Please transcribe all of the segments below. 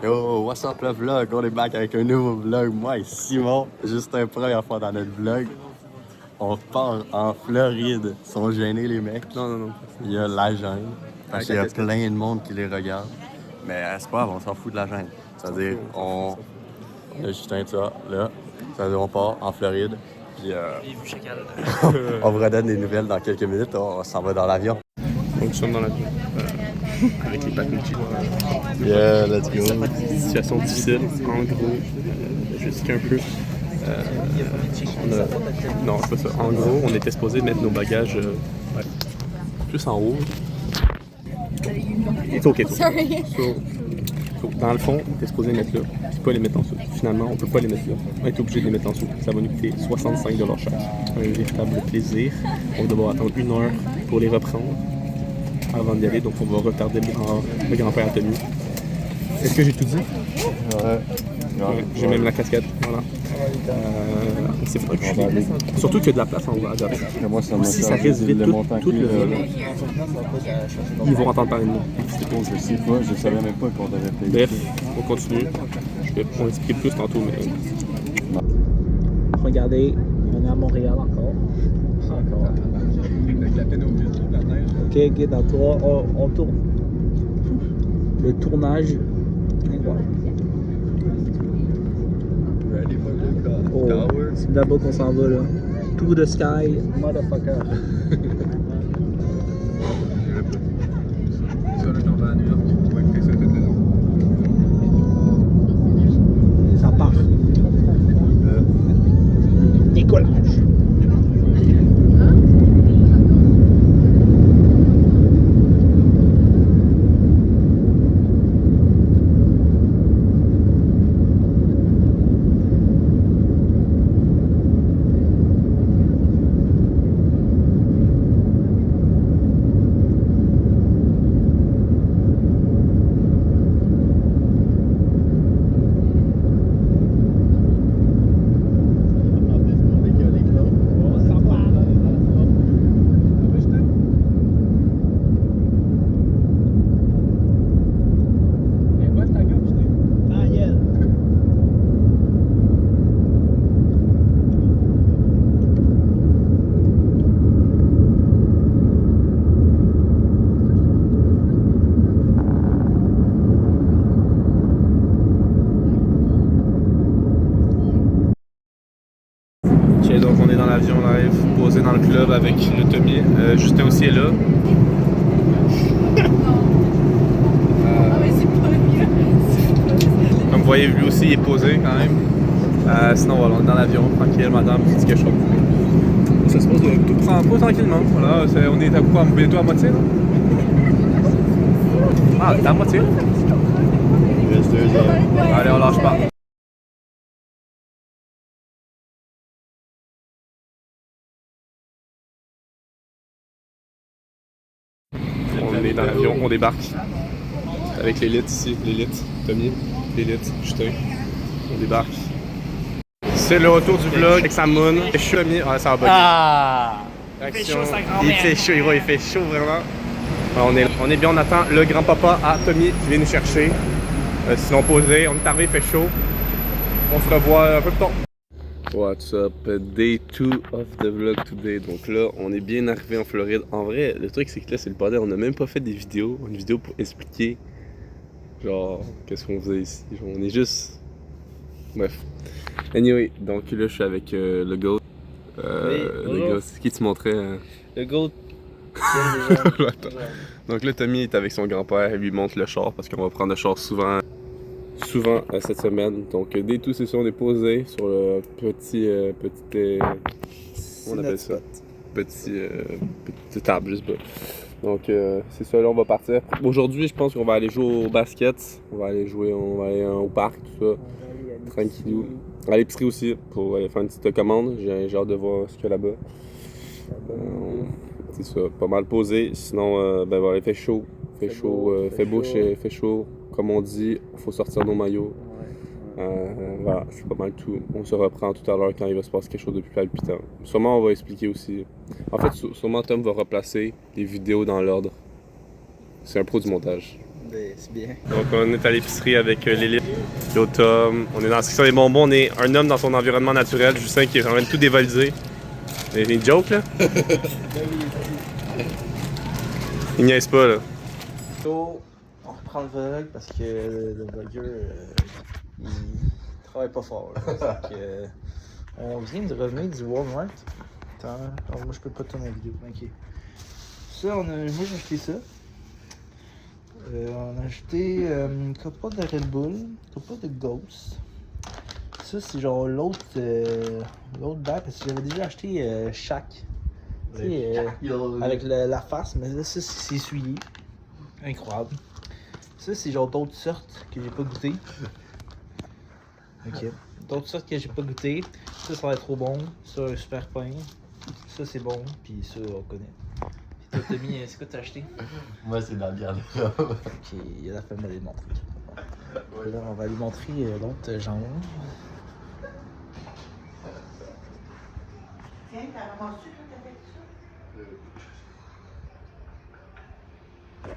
Yo, what's up le vlog? On est back avec un nouveau vlog. Moi et Simon, juste une première fois dans notre vlog. On part en Floride. Ils sont gênés les mecs. Non. Il y a la gêne. Parce qu'il y a plein de monde qui les regarde. Mais c'est pas grave, on s'en fout de la gêne. C'est-à-dire, on a juste un ça, là. C'est-à-dire, on part en Floride. Puis on vous redonne des nouvelles dans quelques minutes. On s'en va dans l'avion. Donc nous sommes dans l'avion avec les Patouchi. Yeah, let's go. Situation difficile, en gros, jusqu'un peu. Non, c'est pas ça. En gros, on était supposé mettre nos bagages plus en haut. It's okay. Sorry. So, dans le fond, on était supposé les mettre là, puis pas les mettre en dessous. Finalement, on peut pas les mettre là. On est obligé de les mettre en dessous. Ça va nous coûter 65$ chaque. Un véritable plaisir. On va devoir attendre 1 heure pour les reprendre avant d'y aller, donc on va retarder le grand-père Anthony. Est-ce que j'ai tout dit? Ouais. J'ai même la casquette, voilà. C'est vrai que je suis... Surtout qu'il y a de la place en haut à date. Si ça risque vite tout le vol, ils vont entendre parler de nous. Je sais pas, je savais même pas qu'on devait payer. Bref, on continue. On explique plus tantôt, mais... Regardez, on est à Montréal encore. Ok, dans 3, on tourne. Le tournage. Oh, c'est là-bas qu'on s'en va là. To the sky, motherfucker. Ça part. Décollage. Donc on est dans l'avion live, posé dans le club avec le Tommy. Justin aussi est là. Comme vous voyez, lui aussi il est posé quand même. Sinon voilà, on est dans l'avion, tranquille, madame, petit quelque chose. Ça se passe tout prend pas tranquillement. Voilà, on est à quoi? Bientôt à moitié là? Ah, on est à moitié? Il reste 2 heures. Allez, on lâche pas. On est dans l'avion, on débarque avec l'élite ici, l'élite, Tommy, l'élite, Justin, on débarque. C'est le retour du vlog avec sa moune. Il fait chaud, Tommy, ça va bugger. Ah! Il fait chaud, sa grand-mère. Il fait chaud vraiment. Alors, on est bien, on attend le grand-papa à Tommy qui vient nous chercher. Sinon posé, on est arrivé, il fait chaud. On se revoit un peu plus tard. What's up? Day 2 of the vlog today. Donc là, on est bien arrivé en Floride. En vrai, le truc c'est que là, c'est le bordel. On n'a même pas fait des vidéos. Une vidéo pour expliquer, genre, qu'est-ce qu'on faisait ici. Genre, on est juste... Bref. Anyway, donc là, je suis avec le GOAT. Le GOAT, c'est qui tu montrais? Le GOAT. Donc là, Tommy est avec son grand-père. Il lui montre le char parce qu'on va prendre le char souvent cette semaine. Donc dès tout, c'est ça, on est posé sur le petit on appelle ça petite table, je sais pas. Donc c'est ça, là on va partir. Aujourd'hui, je pense qu'on va aller jouer au basket. On va aller au parc, tout ça. Tranquillou. À l'épicerie aussi pour aller faire une petite commande. J'ai hâte de voir ce qu'il y a là-bas. C'est ça, pas mal posé. Sinon, ben voilà, il fait chaud. Fait beau, fait chaud. Comme on dit, il faut sortir nos maillots. Voilà, c'est pas mal tout. On se reprend tout à l'heure quand il va se passer quelque chose de plus palpitant. Sûrement, on va expliquer aussi. En fait, sûrement, Tom va replacer les vidéos dans l'ordre. C'est un pro du montage. C'est bien. Donc on est à l'épicerie avec Lily, yo Tom. On est dans la section des bonbons. On est un homme dans son environnement naturel. Justin qui est en train de tout dévaliser. C'est une joke là? Il niaise pas là. So, on reprend le vlog parce que le vlogger il travaille pas fort. Là. Donc, on vient de revenir du Walmart. Attends, moi je peux pas tourner la vidéo. Ok. Ça, moi j'ai acheté ça. On a acheté une copa de Red Bull, une copa de Ghost. Ça c'est genre l'autre bac parce que j'avais déjà acheté Shaq. Tu sais, avec la face, mais là ça c'est essuyé. Incroyable. Ça c'est genre d'autres sortes que j'ai pas goûté. Ok. D'autres sortes que j'ai pas goûté. Ça va être trop bon. Ça un super pain. Ça c'est bon. Puis ça on connaît. Puis toi Tommy, c'est quoi t'as acheté? Moi, c'est de la bière. Ok, il a la femme d'aller montrer. Là, on va lui montrer l'autre jambon. Tiens, t'as ramassé quand t'as fait ça?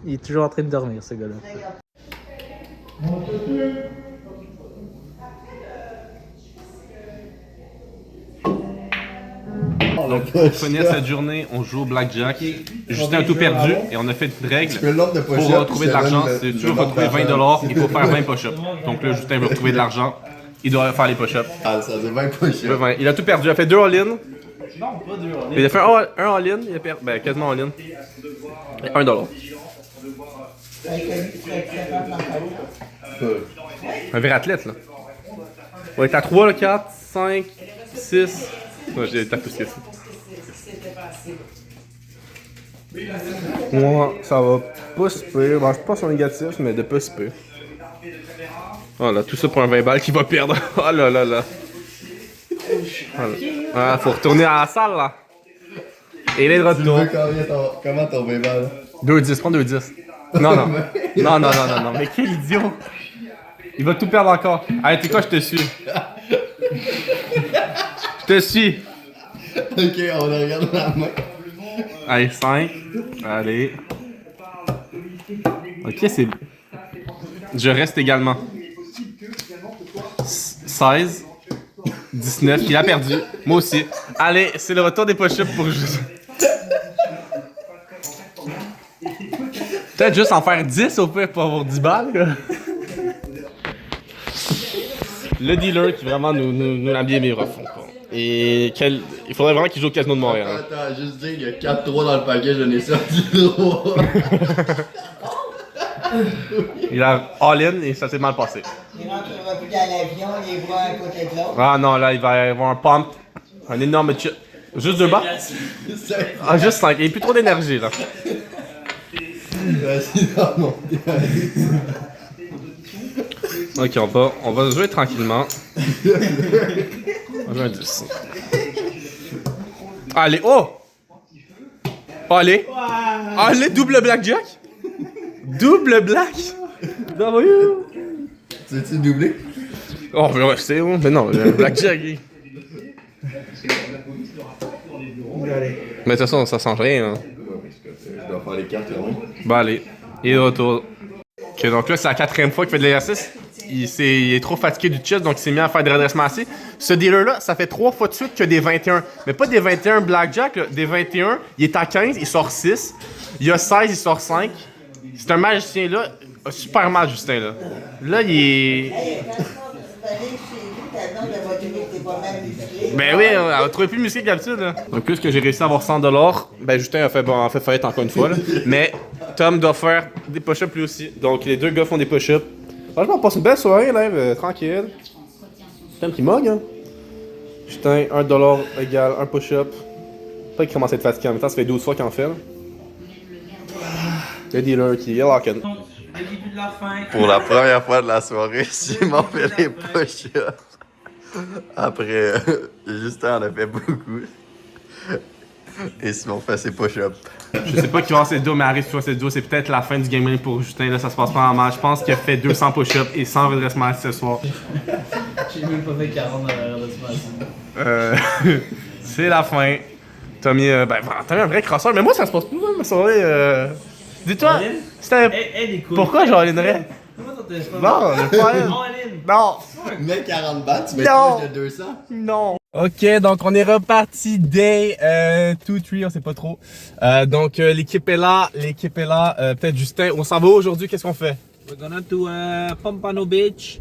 Il est toujours en train de dormir, ce gars-là. Donc pour finir cette journée, on joue au blackjack. Justin a tout perdu et on a fait une règle. Pour retrouver de l'argent, si tu veux retrouver 20$, il faut faire 20 push-ups. Donc là, Justin veut retrouver de l'argent. Il doit faire les push-ups. Ah, ça fait 20 push-ups. Il a tout perdu. Il a fait 2 all-in. Non, pas deux. Il a fait un all-in. Il a perdu. Ben, quasiment all-in. Et $1. Un vrai athlète, là. On est à 3, là, 4, 5, 6. Non, j'ai tapé plus que ça. Moi, ça va pas se pire. Bon, je suis pas sur négatif, mais de pas se pire. Oh là, tout ça pour un 20 balles qui va perdre. Oh là là là. Voilà. Ah, faut retourner à la salle, là. Et il est de retour. Comment ton 20 balles? 2-10, prends 2-10. Non, non. Non, non, non, non, non. Mais quel idiot. Il va tout perdre encore. Allez, t'es quoi, je te suis. Je te suis. Ok, on regarde la main. Allez, 5. Allez. Ok, c'est... Je reste également. 16. 19. Il a perdu. Moi aussi. Allez, c'est le retour des push-ups pour juste... Peut-être juste en faire 10 au pire pour avoir 10 balles. Là. Le dealer qui vraiment nous l'a bien mis rough. Et il faudrait vraiment qu'il joue au Casino de Montréal. Hein. Attends, juste dire, il y a 4 3 dans le paquet, j'en ai sorti 3. Il a all-in et ça s'est mal passé. Il rentrera plus dans l'avion, il les voit à côté de l'autre. Ah non, là, il va y avoir un pump. Un énorme chip. Juste 2 bas? Ah, juste 5. Il n'y a plus trop d'énergie, là. Vas-y, dans mon Ok, on va jouer tranquillement. On va jouer un 10. Allez, oh! Allez! Allez, double blackjack! Double black! W! Tu veux-tu doubler? Oh, mais ouais, c'est bon. Mais non, le blackjack. Mais de toute façon, ça change rien. Hein. Je dois faire les cartes, là. Bah allez, il est de retour. Ok, donc là, c'est la 4e fois qu'il fait de l'exercice. Il est trop fatigué du chest, donc il s'est mis à faire des redressements assis. Ce dealer-là, ça fait 3 fois de suite que des 21. Mais pas des 21 blackjack, là. Des 21. Il est à 15, il sort 6. Il y a 16, il sort 5. C'est un magicien, là. Super mal, Justin, là. Là, il est... Ben oui, elle va trouver plus musclé que d'habitude. Donc plus que j'ai réussi à avoir 100$, ben Justin a fait faillite encore une fois. Là. Mais Tom doit faire des push-ups lui aussi. Donc les deux gars font des push-ups. Franchement, on passe une belle soirée, là, tranquille. Tom qui mug, hein. Justin, 1$ égale 1 push-up. Pas qu'il commence à être fatigué en même temps, ça fait 12 fois qu'il en fait. Là. Le dealer qui est lock-in. Le début de la fin. Pour la première fois de la soirée, Simon fait les push-ups. Après, Justin en a fait beaucoup. Et Simon fait ses push-ups. Je sais pas qui va avoir cette duo, mais arrive sur cette duo, c'est peut-être la fin du game plan pour Justin. Là, ça se passe pas en mal. Je pense qu'il a fait 200 push-ups et 100 redressements assis ce soir. J'ai même pas fait 40 redressements assis. C'est la fin. Tommy, Tommy un vrai crosseur. Mais moi, ça se passe plus, ma soirée. Dis-toi, pourquoi j'enlignerais? Non, je pas Non. Mets 40 bahts, tu mets Non. plus de 200. Non. Ok, donc on est reparti day 2-3, on sait pas trop. Donc l'équipe est là, peut-être Justin. On s'en va aujourd'hui, qu'est-ce qu'on fait? We're gonna to Pompano Beach,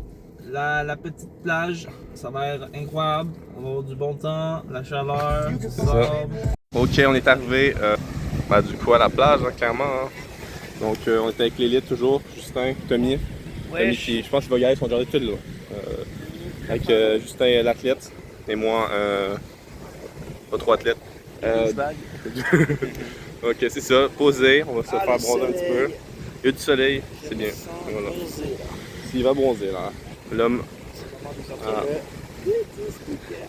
la petite plage. Ça va être incroyable. On va avoir du bon temps, la chaleur, le sable. Ok, on est arrivé du coup à la plage, hein, clairement. Hein. Donc on est avec l'élite toujours, Justin, Tommy. Tommy qui, je pense qu'il va gagner son genre d'études là. Avec Justin l'athlète et moi, pas trop athlète. Ok, c'est ça, poser, on va se faire bronzer un petit peu. Il y a du soleil, c'est bien. Voilà. S'il va bronzer là, l'homme.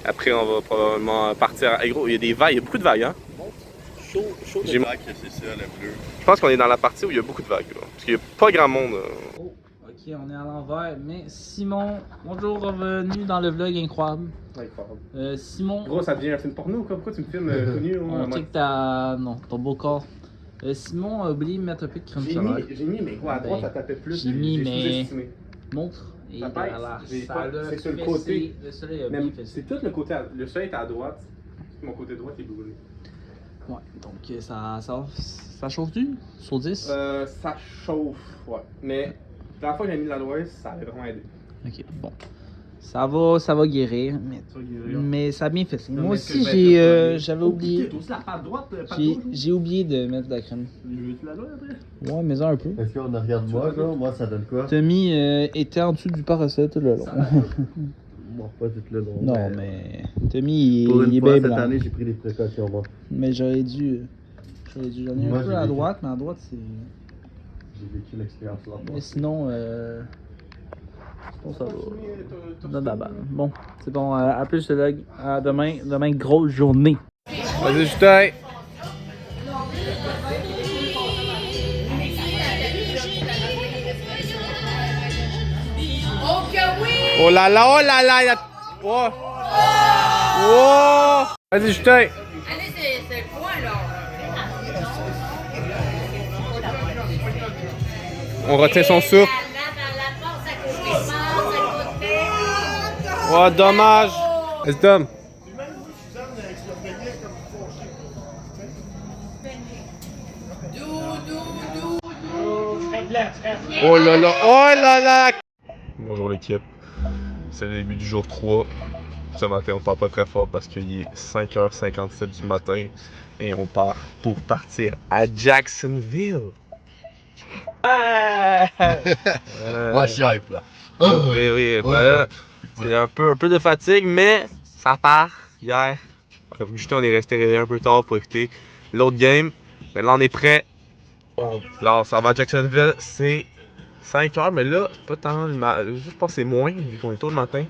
Après, on va probablement partir. Hey, gros, il y a des vagues, il y a beaucoup de vagues, hein? Chaud de vagues, c'est ça, le bleu. Je pense qu'on est dans la partie où il y a beaucoup de vagues, là. Parce qu'il n'y a pas grand monde. Oh, ok, on est à l'envers, mais Simon, bonjour, revenu dans le vlog incroyable. Simon. Gros, ça devient un film porno, quoi. Pourquoi tu me filmes connu? On check ton beau corps. Simon a oublié de mettre un peu de crème solaire. J'ai mis, mais quoi, à droite, ça tapait plus. J'ai mis, mais. Montre. Et Ça pèse. C'est sur le côté. Le soleil a Même, bien fait ça. c'est tout le côté. Le soleil est à droite. Mon côté droit est brûlé. Ouais, donc ça chauffe-tu sur 10? Ça chauffe, ouais. Mais la fois que j'ai mis de l'aloe, ça avait vraiment aidé. Ok, bon. Ça va guérir, mais ça a bien fait ça. Moi aussi, j'avais oublié. J'ai oublié de mettre de la crème. Ouais, mais un peu. Est-ce qu'on regarde moi, genre? Moi, ça donne quoi? Tommy était en dessous du parasol tout le long. Bon, pas tout le long. Non, mais Tommy, pour il est une fois, bien cette blanc. année, j'ai pris des précautions, moi. Mais j'en ai dû. J'en ai Moi, un peu j'ai à vécu. droite, mais à droite, c'est. J'ai vécu l'expérience là. Mais sinon, ça va. Non, bah, bon, c'est bon. À plus, le vlog. À demain. Demain, grosse journée. Vas-y, Justin! Oh là là, oh là là, il a... Oh! Oh! Vas-y, Justin! Allez, c'est quoi là? On retient son souffle. Oh, dommage! Vas-y, Tom! Oh là là, oh là là! Bonjour l'équipe, c'est le début du jour 3. Ce matin, on part pas très fort parce qu'il est 5h57 du matin et on part pour partir à Jacksonville. Moi, je suis hype, là. Oui, voilà. C'est un peu de fatigue, mais ça part hier. Justin, on est resté réveillé un peu tard pour écouter l'autre game. Mais là, on est prêt. Là, ça va à Jacksonville, c'est 5h, mais là, pas tant. Je pense que c'est moins, vu qu'on est tôt le matin.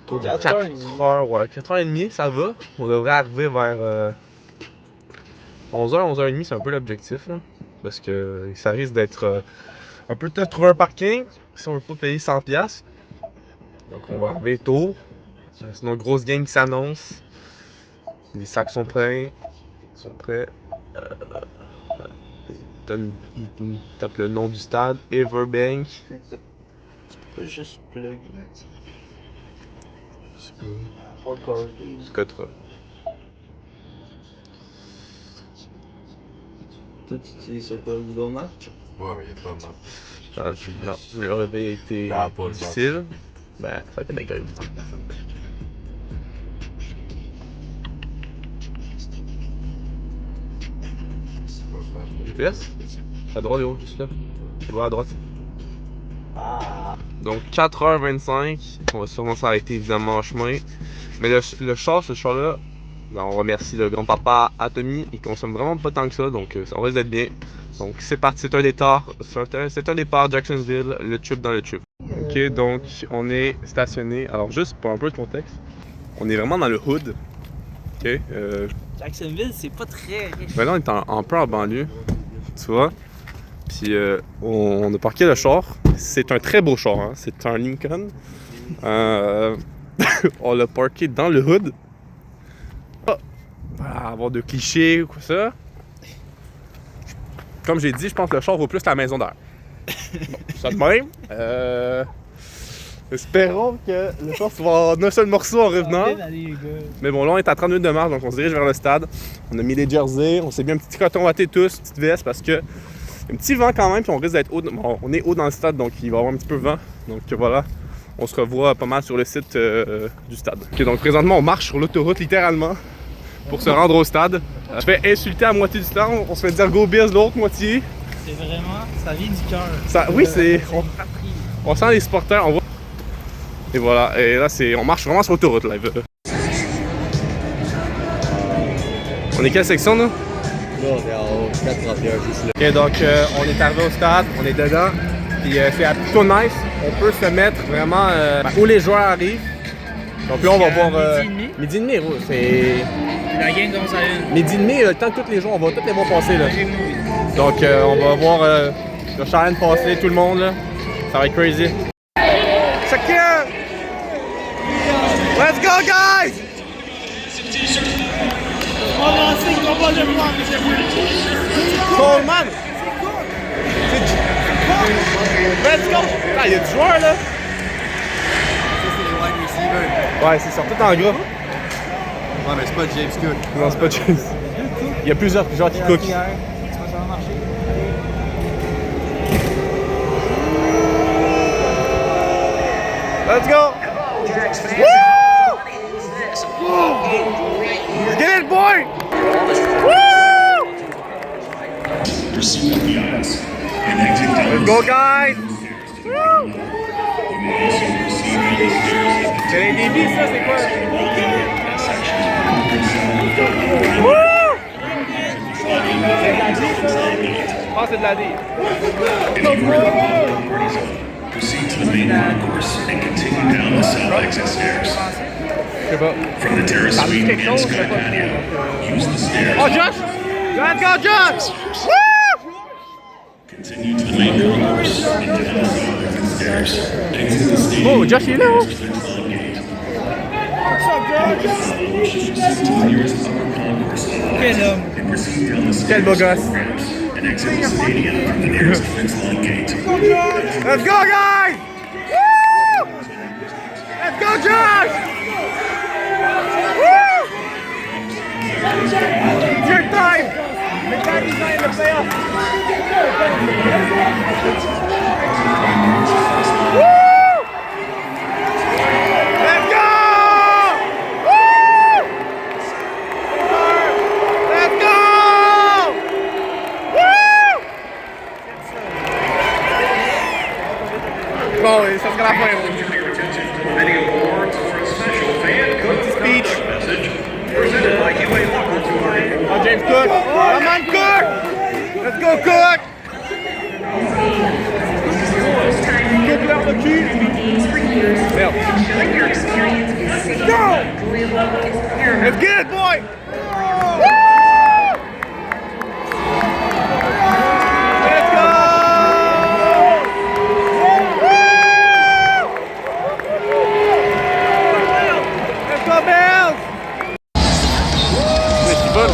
4h, ouais. 4h30, ça va. On devrait arriver vers 11h, 11h30, c'est un peu l'objectif, là. Parce que ça risque d'être un peu tough de trouver un parking si on veut pas payer 100$. Donc on va arriver tôt. Sinon, grosse game qui s'annonce. Les sacs sont prêts. Tape le nom du stade, Everbank. Pas juste plug. Scotra. Toi, tu utilises sur quoi, Google Maps? Ouais, mais il y a pas mal. Non, le réveil a été difficile. Ben, ça a été d'accord. GPS? À droite, Léo, juste là. Tu vois à droite. Donc 4h25, on va sûrement s'arrêter évidemment en chemin. Mais ce char-là, ben, on remercie le grand-papa Tommy, il consomme vraiment pas tant que ça, donc ça risque d'être bien. Donc c'est parti, c'est un départ Jacksonville, le trip dans le trip. Ok, donc on est stationné. Alors juste pour un peu de contexte, on est vraiment dans le hood. Ok. Jacksonville, c'est pas très riche. Ben là on est un peu en banlieue, tu vois. Puis on a parqué le char. C'est un très beau char, hein. C'est un Lincoln. On l'a parqué dans le hood. Voilà, avoir de clichés ou quoi ça. comme j'ai dit, je pense que le char vaut plus la maison d'air. Bon, ça de même. Espérons que le char va avoir un seul morceau en revenant. Mais bon, là, on est à 30 minutes de marche, donc on se dirige vers le stade. On a mis les jerseys, on s'est mis un petit coton watté tous, petite veste, parce que un petit vent quand même, puis on risque d'être haut. Bon, on est haut dans le stade, donc il va y avoir un petit peu de vent. Donc voilà, on se revoit pas mal sur le site du stade. Ok, donc présentement, on marche sur l'autoroute littéralement pour se rendre au stade. Je fais insulter à moitié du stade, on se fait dire go Bills l'autre moitié. C'est vraiment, ça vient du cœur. Oui, c'est. On sent les supporters, on voit. Et voilà, et là, on marche vraiment sur l'autoroute live. On est quelle section là? Là, on est en 431 juste là. Ok, donc on est arrivé au stade, on est dedans. Puis c'est plutôt nice. On peut se mettre vraiment où les joueurs arrivent. Donc là, on va voir. Midi et demi, ouais, c'est. La game commence à 1. Midi et demi, le temps que tous les joueurs, on va tous les voir passer là. Donc on va voir le Cheyenne passer, tout le monde là. Ça va être crazy. Chacun! Let's go, guys! Coleman! Let's go! Ah, il y a du joueur là! Ça, c'est les wide receivers. Ouais, c'est sorti en gras. Ouais, mais c'est pas James Cook. Non, c'est pas James. Il y a plusieurs gens qui cookent. Let's go! Woo! Let's get it, boy! Woo! Let's go, guys! Woo! C'est les débits, ça, c'est quoi? Woo! Oh, c'est de la D. Proceed to the main concourse and continue down the south exit stairs. From the terrace suite and sky patio, use the stairs. Oh, Josh! Let's go, Josh! Woo! Continue to the main concourse and down the south exit stairs. Exit the stadium. Oh, Josh, il est là! What's up, Josh? To the nearest upper concourse and proceed down the stairs. Quel beau gosse! And exit the stadium from the nearest fence-line gate. Let's go, guys! Woo! Let's go, Josh! Woo! It's your time! The guy designed the playoff. Woo! Let's go! Woo! Let's go! Bon, ça sera la fin. Speech. Oh, James Cook. Come on, Cook! Let's go, Cook! Cook leur le cul. Merde. Let's go! Let's get it, boy! Woo! Let's go! Let's go, Bills! C'est bon.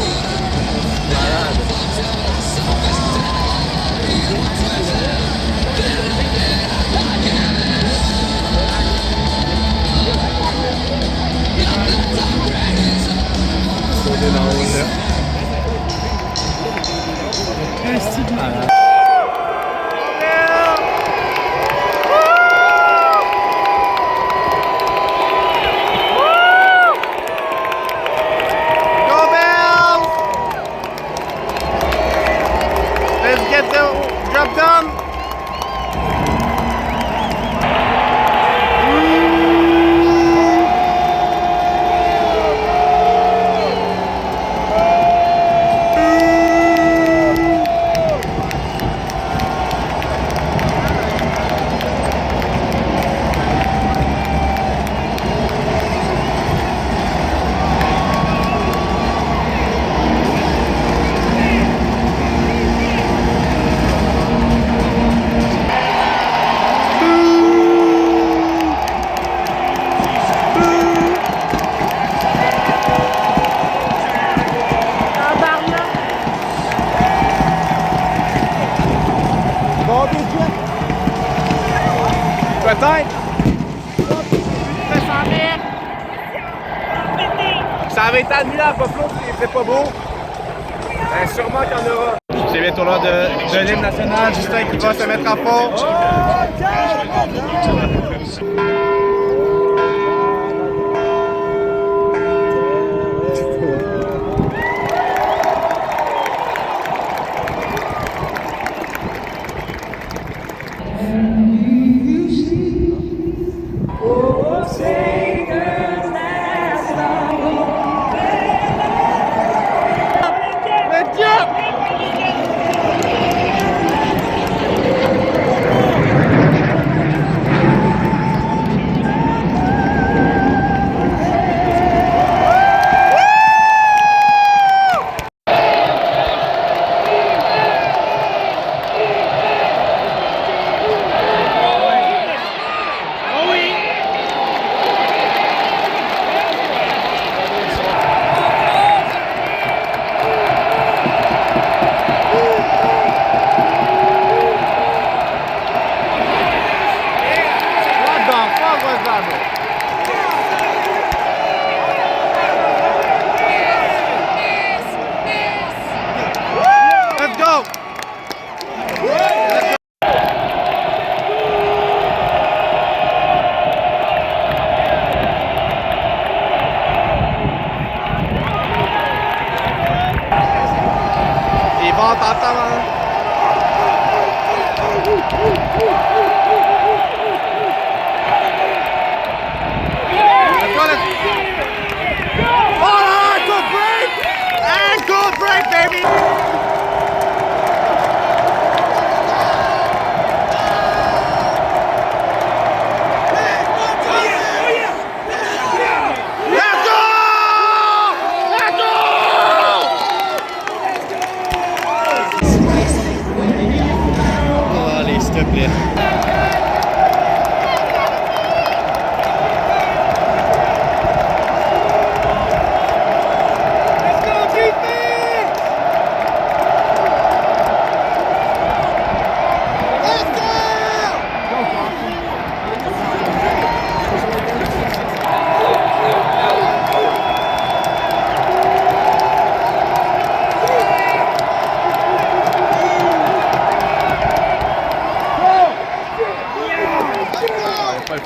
Peut-être. Ça avait été annulé à Buffalo, c'est pas beau. Sûrement qu'il y en aura. C'est bientôt l'heure de l'hymne national. Justin qui va se mettre à fond.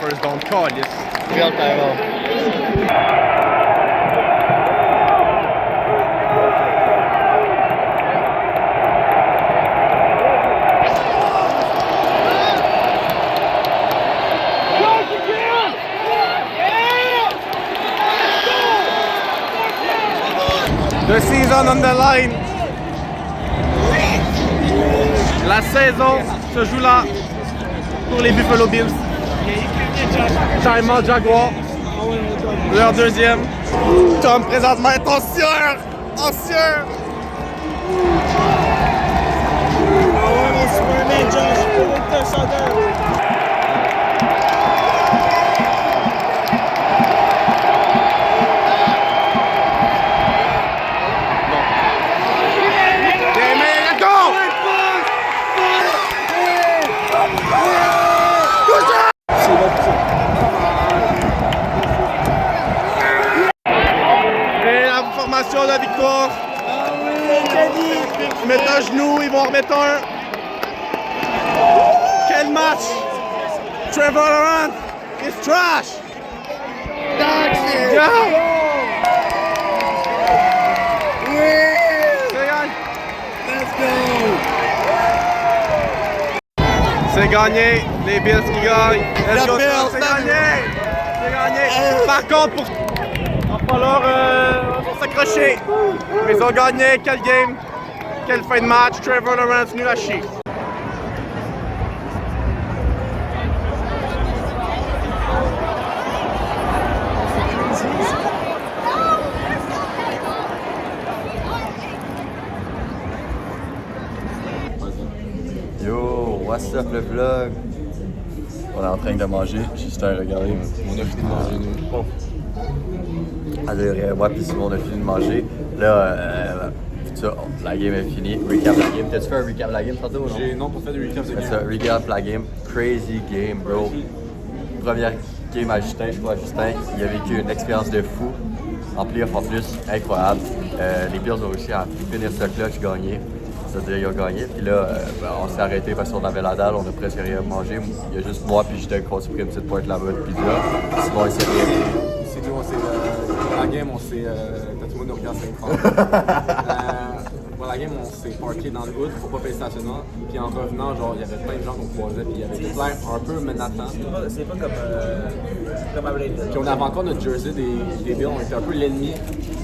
First down, calice. Regarde par The season on the line. La saison se joue là pour les Buffalo Bills. Time Jaguar. Leur deuxième. Tom présentement est en sueur. En sueur. De la victoire. Ils mettent un genou, ils vont en remettre un. Quel match! Trevor Lawrence is trash! Go! Let's go! C'est gagné, les Bills qui gagnent. Let's go, c'est gagné! C'est gagné! Par contre, pour... Alors, ils vont s'accrocher. Mais ils ont gagné. Quel game. Quelle fin de match. Trevor Lawrence nul à chier. Yo, what's up le vlog? On est en train de manger. Justin, regardez. On a fini de manger, nous. Ouais, puis on a fini de manger. Là, ça, la game est finie. Recap la game. T'as-tu fait un recap de la game tantôt ou non? J'ai non pas fait de recap de game. Ça, recap la game. Crazy game, bro. première game à Justin, je crois. Justin, il a vécu une expérience de fou. En playoff en plus, incroyable. Les Bills ont réussi à finir ce clutch, gagner. C'est-à-dire qu'ils ont gagné. Puis là, on s'est arrêté parce qu'on avait la dalle, on a presque rien mangé. Il y a juste moi puis Justin qui ont pris une petite pointe là-bas de pizza. Sinon, il s'est rien pris. C'est nous, dans la game, on s'est. T'as tout le monde nous regarde, c'est Dans la game, on s'est parké dans le hood pour pas payer le stationnement. Puis en revenant, genre, il y avait plein de gens qu'on croisait. Puis il y avait des flares un peu menaçants. C'est pas comme à Blade. Puis on avait encore notre jersey des Bills, on était un peu l'ennemi.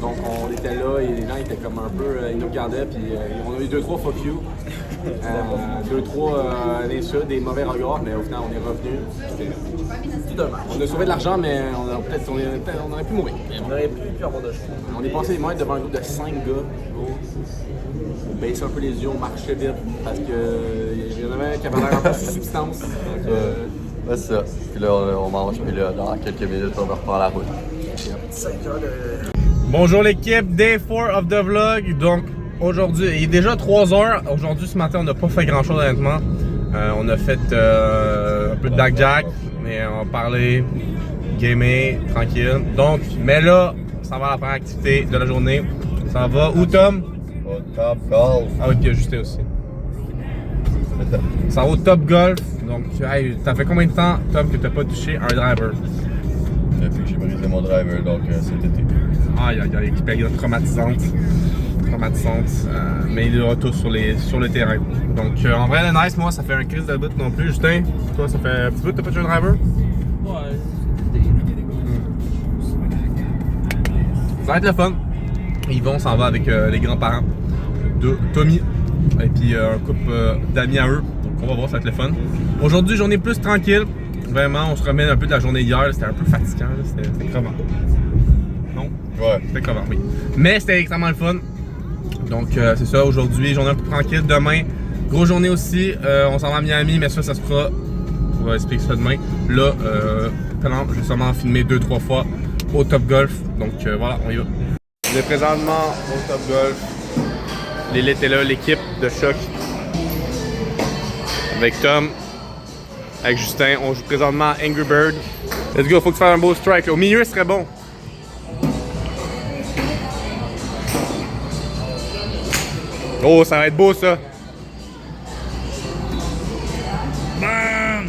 Donc on était là et les gens étaient comme un peu. Ils nous regardaient. Puis on a eu 2-3 fuck you. 2-3 insultes, des mauvais regards. Mais au final, on est revenu. On a sauvé de l'argent, mais on aurait pu mourir. On aurait pu avoir de choses. On est passé les mains devant un groupe de 5 gars. On baissait un peu les yeux, on marchait vite parce qu'il y en avait un qui avait l'air un peu sous substance. Ouais, c'est ça. Puis là, on mange. Puis là, dans quelques minutes, on reprend la route. 5 heures de... Bonjour l'équipe, day 4 of the vlog. Donc aujourd'hui, il est déjà 3 heures. Aujourd'hui, ce matin, on n'a pas fait grand chose honnêtement. On a fait un peu de blackjack, mais on va parler, gamer, tranquille. Donc, mais là, ça va à la première activité de la journée. Ça va où, Tom? Au Top Golf. Ah oui, puis il y a Justin aussi. Ça va au Top Golf. Donc, hey, t'as fait combien de temps, Tom, que t'as pas touché un driver? Depuis que j'ai brisé mon driver, donc cet été. Aïe, aïe, aïe, expérience traumatisante. Mais il est de retour sur le terrain. Donc, en vrai, le nice, moi, ça fait un crise de bout non plus. Justin, toi, ça fait un petit bout que t'as pas touché un driver? Ouais, Ça va être le fun. Yvon s'en va avec les grands-parents de Tommy et puis un couple d'amis à eux. Donc on va voir, ça va être le fun. Aujourd'hui, journée plus tranquille. Vraiment, on se remet un peu de la journée d'hier. C'était un peu fatigant, c'était crevant. Non? Ouais. C'était crevant, oui. Mais c'était extrêmement le fun. Donc c'est ça, aujourd'hui, journée un peu tranquille. Demain, grosse journée aussi. On s'en va à Miami, mais ça se fera. On va expliquer ça demain. Là, je vais seulement filmer 2-3 fois au Top Golf. Donc voilà, on y va. On est présentement au Top Golf. L'élite est là, l'équipe de choc. Avec Tom, avec Justin. On joue présentement à Angry Bird. Let's go, faut que tu fasses un beau strike. Là. Au milieu, ce serait bon. Oh, ça va être beau ça. Bam!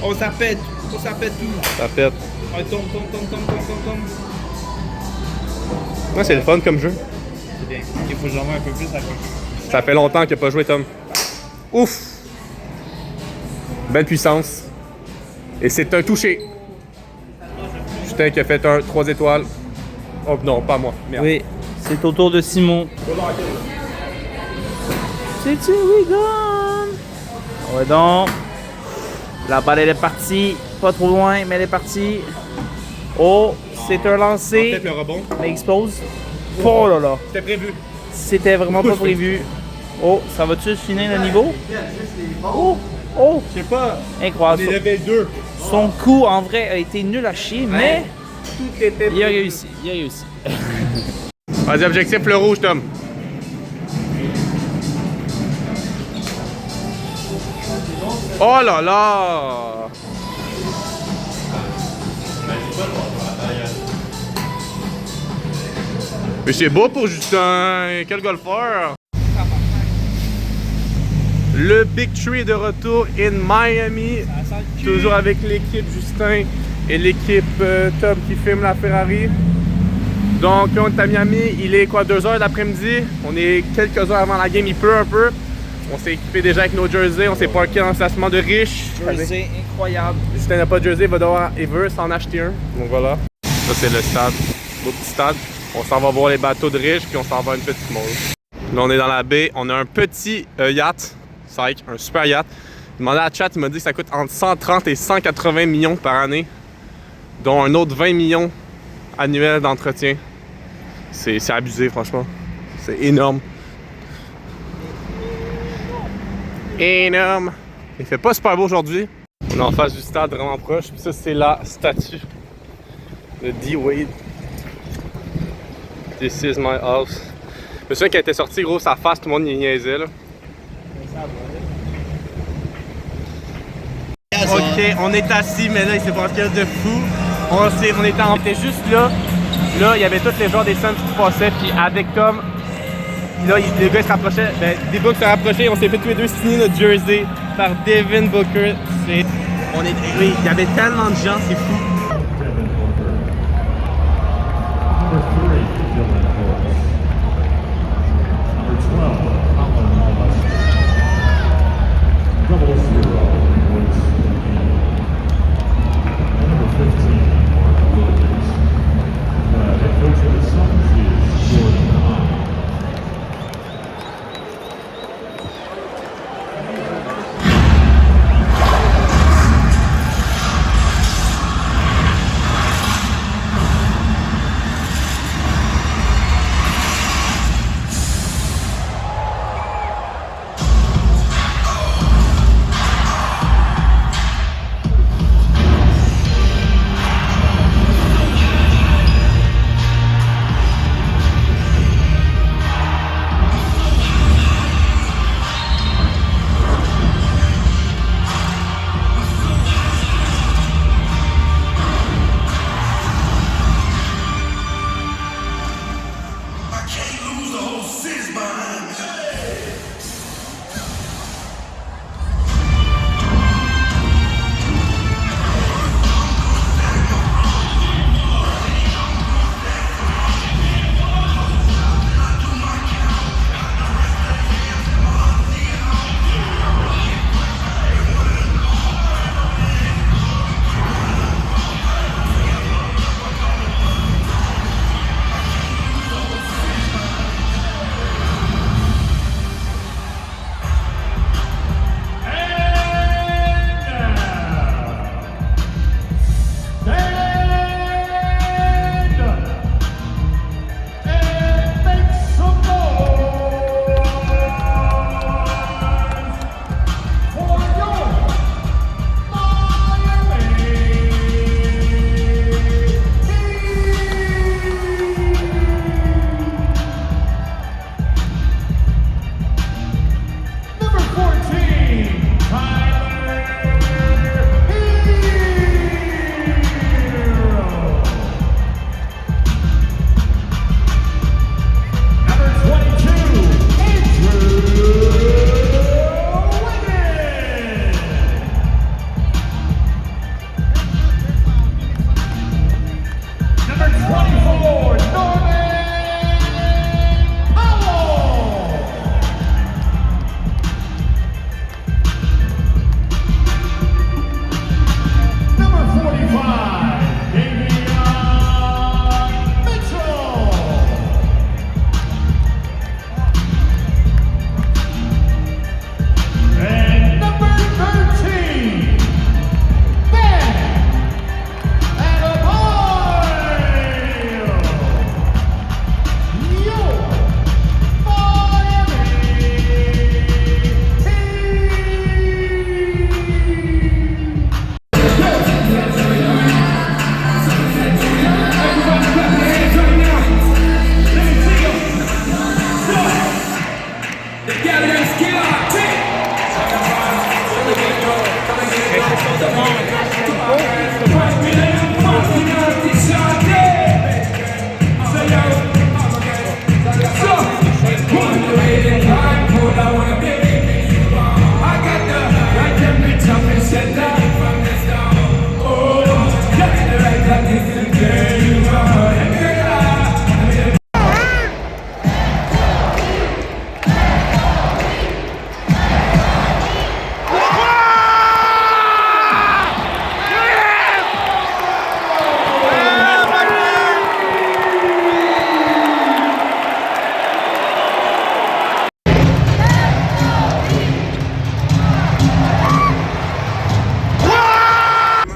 Oh, ça pète tout. Ça pète. Oh, tombe. Ouais, c'est le fun comme jeu. C'est bien. Il faut que j'en mette un peu plus à côté. Ça fait longtemps qu'il n'a pas joué, Tom. Ouf! Belle puissance. Et c'est un touché. Justin qui a fait un 3 étoiles. Oh non, pas moi. Merde. Oui, c'est au tour de Simon. C'est we gone! Ouais donc. La balle elle est partie. Pas trop loin, mais elle est partie. Oh, c'est un lancé. Peut-être le rebond. Mais expose. Oh là là. C'était prévu. C'était vraiment pas prévu. Oh, ça va-tu finir le niveau? Oh! Je sais pas. Incroyable. level 2. Son coup, en vrai, a été nul à chier, mais Tout était il a réussi. Vas-y, objectif le rouge, Tom. Oh là là! Mais c'est beau pour Justin. Quel golfeur! Le Big Tree est de retour in Miami. Toujours avec l'équipe Justin et l'équipe Tom qui filme la Ferrari. Donc on est à Miami, il est quoi, 2 heures de l'après-midi. On est quelques heures avant la game, il pleut un peu. On s'est équipé déjà avec nos jerseys, on s'est parké dans le stationnement de riche. C'est incroyable. Justin n'a pas de jersey, il veut s'en acheter un. Donc voilà. Ça c'est le stade, beau petit stade. On s'en va voir les bateaux de riche puis on s'en va à une petite mole. Là on est dans la baie, on a un petit yacht, un super yacht. Il m'a demandé à chat, il m'a dit que ça coûte entre 130 et 180 millions par année, dont un autre 20 millions annuels d'entretien. C'est abusé franchement, c'est énorme. Énorme. Il fait pas super beau aujourd'hui. On est en face du stade vraiment proche. Puis ça c'est la statue de D. Wade. This is my house. Je me souviens qu'il était sorti gros sa face, tout le monde y niaisait là. Ok, on est assis, mais là, il s'est passé quelque chose de fou. On était juste là. Là, il y avait tous les joueurs des Suns qui passaient, puis avec Tom, là, les gars se rapprochaient. Ben, des Bucks se rapprochaient, on s'est fait tous les deux signer notre jersey par Devin Booker. Oui, il y avait tellement de gens, c'est fou.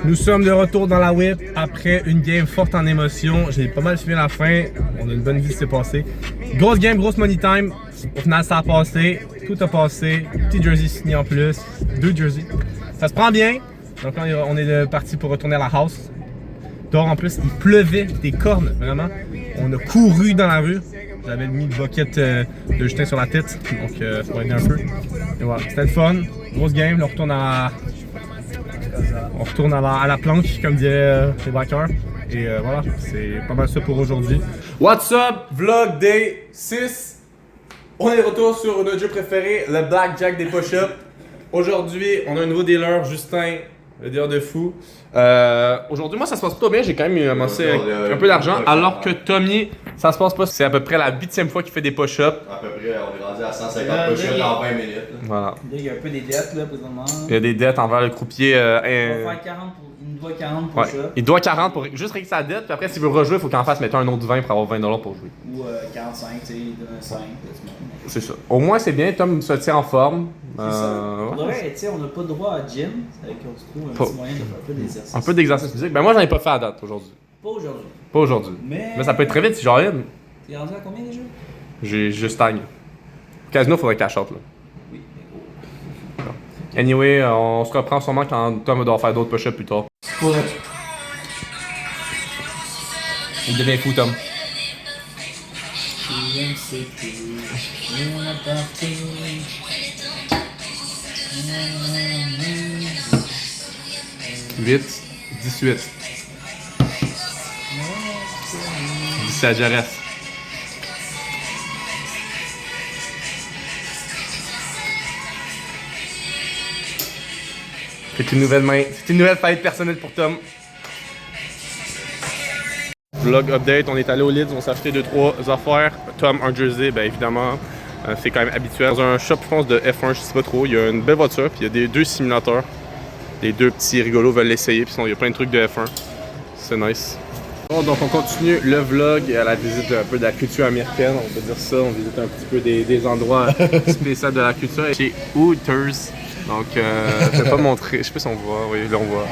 Nous sommes de retour dans la whip après une game forte en émotion. J'ai pas mal suivi la fin. On a une bonne vie qui s'est passée. Grosse game, grosse money time. Au final, ça a passé. Tout a passé. Petit jersey signé en plus. 2 jerseys. Ça se prend bien. Donc là, on est parti pour retourner à la house. Dehors, en plus, il pleuvait des cornes, vraiment. On a couru dans la rue. J'avais mis une bucket de Justin sur la tête. Donc, ça va aider un peu. Et voilà, c'était le fun. Grosse game. Là, on retourne à On retourne à la planche, comme dirait les backers. Et voilà, c'est pas mal ça pour aujourd'hui. What's up? Vlog day 6. On est de retour sur notre jeu préféré, le Blackjack des push-ups. Aujourd'hui, on a un nouveau dealer, Justin, le dealer de fou. Aujourd'hui, moi, ça se passe plutôt bien. J'ai quand même amassé un peu d'argent. Alors que Tommy, ça se passe pas. C'est à peu près la 8e fois qu'il fait des push-ups. À peu près, on est rendu à 150 push-ups en 20 minutes. Voilà. Là, il y a un peu des dettes, là, présentement. Il y a des dettes envers le croupier. Il va faire 40 pour... Il me doit 40 pour ouais. ça. Il doit 40 pour juste régler sa dette. Puis après, s'il veut rejouer, il faut qu'il en fasse, mettons, un autre 20 pour avoir 20$ pour jouer. Ou 45, tu sais, il donne un 5. C'est ça. Au moins, c'est bien. Tom se tient en forme. C'est ça. Ouais. Ouais, tu sais, on n'a pas de droit à gym. C'est qu'on se trouve un petit moyen de faire un peu d'exercice. Un peu d'exercice physique. Ben moi, j'en ai pas fait à date aujourd'hui. Pas aujourd'hui. Pas aujourd'hui. Mais ça peut être très vite si j'en ai. T'es rendu à combien déjà? Je stagne. Casino, faudrait qu'elle short là. Oui, mais gros. Anyway, on se reprend sûrement quand Tom va devoir faire d'autres push-ups plus tard. Il devient fou, Tom. 8, 18. 17 Jerez. C'est une nouvelle main, c'est une nouvelle faillite personnelle pour Tom. Vlog update, on est allé au Lids, on s'est acheté 2-3 affaires. Tom, un jersey, ben évidemment, c'est quand même habituel. Dans un shop, je pense, de F1, je sais pas trop, il y a une belle voiture, puis il y a deux simulateurs. Les deux petits rigolos veulent l'essayer, puis sinon il y a plein de trucs de F1. C'est nice. Bon, donc on continue le vlog à la visite un peu de la culture américaine, on peut dire ça. On visite un petit peu des endroits spéciaux de la culture. Chez Hooters. Donc, je vais pas montrer, je sais pas si on voit, oui, là on voit.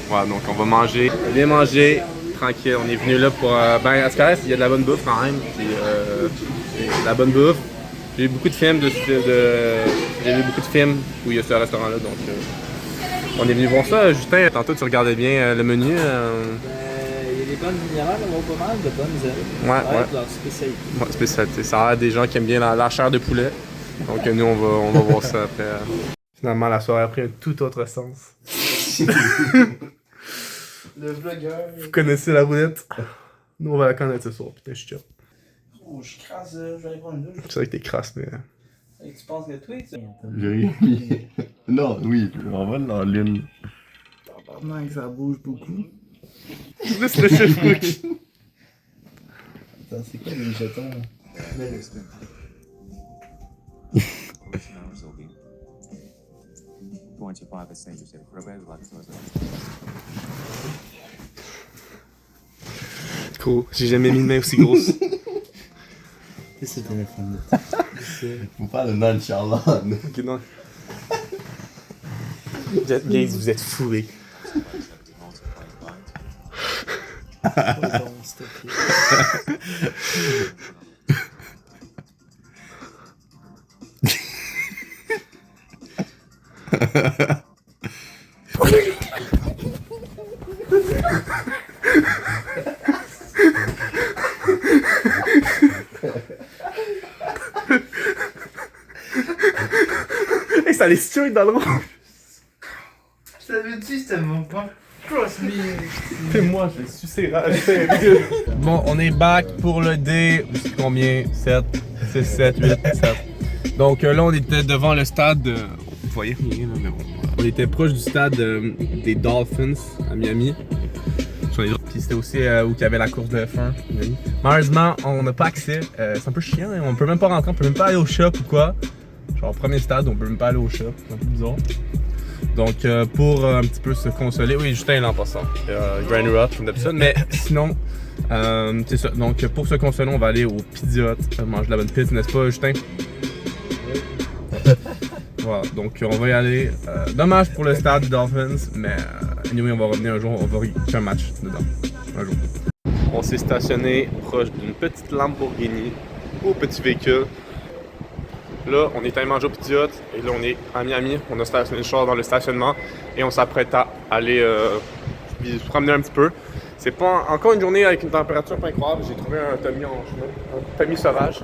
Voilà, donc on va manger, bien manger, tranquille. On est venu là pour, ben à ce cas-là, il y a de la bonne bouffe quand même, puis de la bonne bouffe. J'ai vu beaucoup de films j'ai vu beaucoup de films où il y a ce restaurant-là, donc on est venu voir ça. Justin, tantôt tu regardais bien le menu. Il y a des bonnes minérales, on voit pas mal de bonnes ailes. Ouais. Leur spécialité. Ouais, spécialité. Ça a l'air des gens qui aiment bien la chair de poulet. Donc nous, on va voir ça après. Finalement, la soirée a pris un tout autre sens. Le vlogueur. Vous connaissez la roulette? Nous, on va la connaître ce soir. Putain, je suis chiant. Oh, je crasse, je vais aller prendre une douche. C'est vrai que t'es crasse, mais. Et tu penses que toi, tu Non, oui, on va dans l'une. Tabarnak, ça bouge beaucoup. Laisse le chef cook. Attends, c'est quoi les jetons? Cool. J'ai jamais mis une main aussi grosse. C'est le téléphone. Faut faire le nonchalant. Ok, non. Guys, vous êtes fous, les. Hey, ça les situe dans le rond. Je t'avais dit, c'était mon point. Cross me. Fais-moi, je vais sucer. Bon, on est back pour le dé. Combien? 7, 6, 7, 8, 7. Donc là, on était devant le stade. Vous voyez rien, là, mais bon. On était proche du stade des Dolphins à Miami. Puis c'était aussi où il y avait la course de F1. Malheureusement, on n'a pas accès. C'est un peu chiant, hein. On peut même pas rentrer, on peut même pas aller au shop ou quoi. Genre, premier stade, on peut même pas aller au shop. C'est un peu bizarre. Donc, pour un petit peu se consoler, oui, Justin est là en passant. Granny Rock, comme d'habitude, mais sinon, c'est ça. Donc, pour se consoler, on va aller au Pizza Hut, manger de la bonne pizza, n'est-ce pas, Justin? Voilà, donc on va y aller. Dommage pour le stade des Dolphins, mais anyway, on va revenir un jour, on va faire un match dedans. Un jour. On s'est stationné proche d'une petite Lamborghini, au petit véhicule. Là, on est allé manger au Pizza Hut et là, on est à Miami. On a stationné le char dans le stationnement et on s'apprête à aller se promener un petit peu. C'est pas encore une journée avec une température pas incroyable. J'ai trouvé un Tommy en chemin, un Tommy sauvage.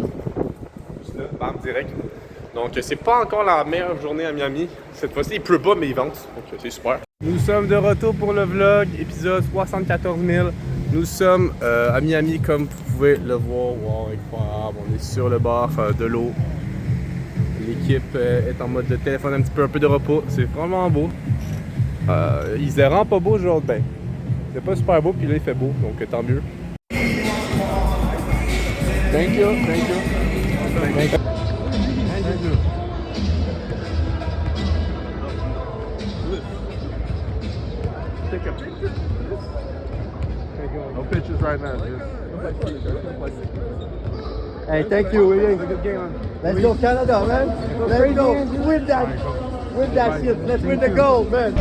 Juste là, bam, direct. Donc, c'est pas encore la meilleure journée à Miami. Cette fois-ci, il pleut pas, mais il vente. Donc, c'est super. Nous sommes de retour pour le vlog, épisode 74 000. Nous sommes à Miami, comme vous pouvez le voir. Wow, incroyable. On est sur le bord de l'eau. L'équipe est en mode de téléphone, un peu de repos. C'est vraiment beau. Il se rend pas beau aujourd'hui. Ben, c'est pas super beau, puis là il fait beau, donc tant mieux. Thank you, thank you. Thank you. Take a picture? No pictures right now. Hey, thank you, William. Let's go Canada, man. Let's go. Win that shit. Let's win the gold, man.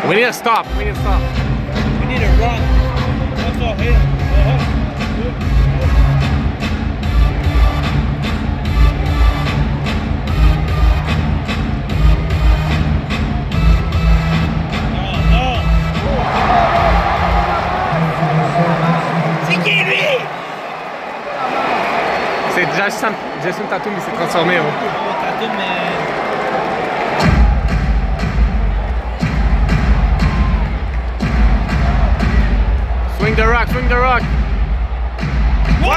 We need to stop. We need to stop. We need to run. Let's go hit. C'est qui lui? C'est Jason Tatum, il s'est transformé. Hein. Tatum, mais... Swing the rock, swing the rock. Wow!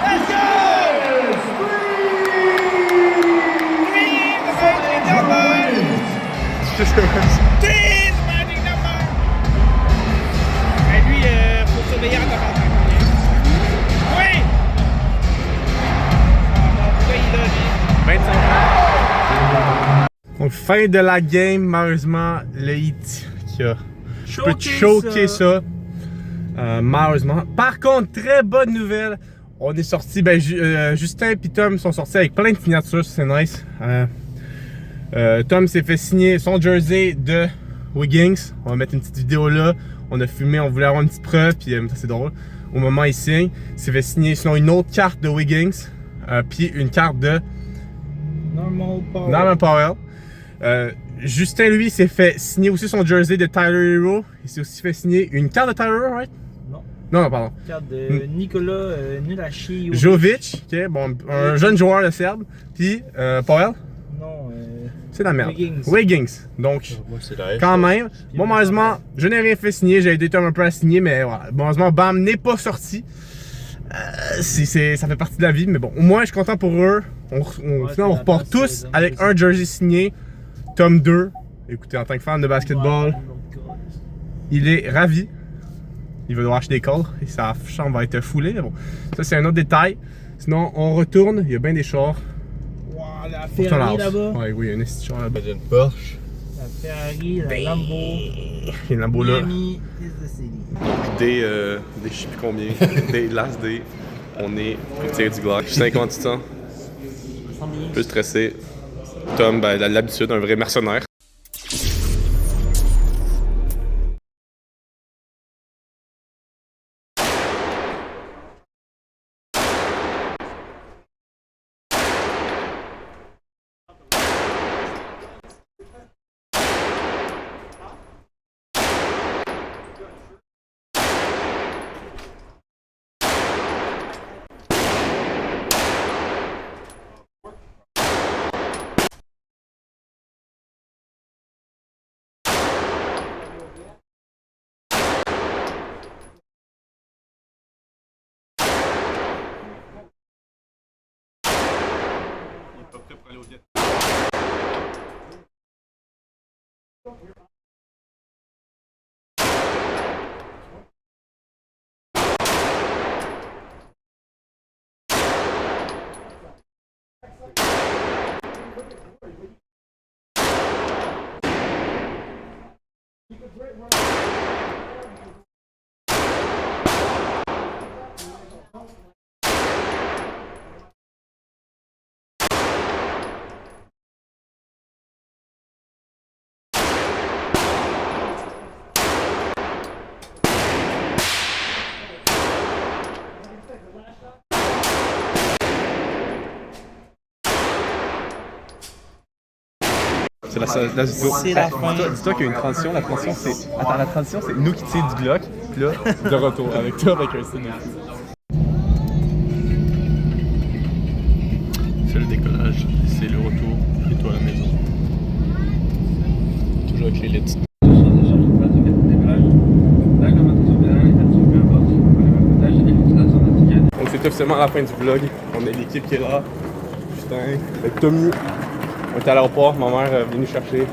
Let's go! 3! Cheese, magic number! Ben lui, faut surveiller en tabarnak. Oui! Ah non, pourquoi il est là, lui? 25 ans. Donc, fin de la game, malheureusement, le hit qui a choqué ça. Malheureusement. Par contre, très bonne nouvelle. On est sorti, Justin et Tom sont sortis avec plein de signatures, c'est nice. Tom s'est fait signer son jersey de Wiggins. On va mettre une petite vidéo là. On a filmé, on voulait avoir une petite preuve, puis c'est drôle. Au moment où il signe, il s'est fait signer sinon une autre carte de Wiggins, puis une carte de Norman Powell. Justin, lui, s'est fait signer aussi son jersey de Tyler Hero. Il s'est aussi fait signer une carte de Tyler Hero, right? Non, pardon. Carte de Nikola Nulashi Jovic, ok, bon, un jeune joueur de Serbe. Puis Powell? Non, c'est la merde. Wiggins. Wiggins. Donc, quand même. Bon, malheureusement, je n'ai rien fait signer. J'ai aidé Tom un peu à signer, mais voilà. Malheureusement, Bam n'est pas sorti. Ça fait partie de la vie, mais bon, au moins, je suis content pour eux. On repart tous avec un jersey signé. Tom 2. Écoutez, en tant que fan de basketball, il est ravi. Il va devoir acheter des cols et sa chambre va être foulée. Mais bon, ça c'est un autre détail. Sinon, on retourne. Il y a bien des chars. Wow, la Ferrari là-bas. Ouais, oui, il y a un petit char là-bas. Il y a une Porsche. La Ferrari, la Lambo. Il y a une Lambo là. Miami, is the city. Des je sais plus combien. Des last day. On est pour tirer du Glock. Je suis 58 ans. Un peu stressé. Tom, ben, l'habitude, un vrai mercenaire. C'est la fin. Dis-toi qu'il y a une transition. La transition, c'est. Attends, la transition, c'est nous qui tirons du Glock. Puis là, de retour avec toi, avec un cinéma. C'est le décollage. C'est le retour. Et toi à la maison. Toujours avec les lights. Donc, c'est officiellement la fin du vlog. On a l'équipe qui est là. Justin, avec Tommy. On était à l'aéroport, ma mère est venue nous chercher.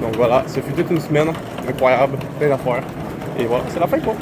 Donc voilà, ça fut toute une semaine incroyable, plein d'affaires. Et voilà, c'est la fin quoi.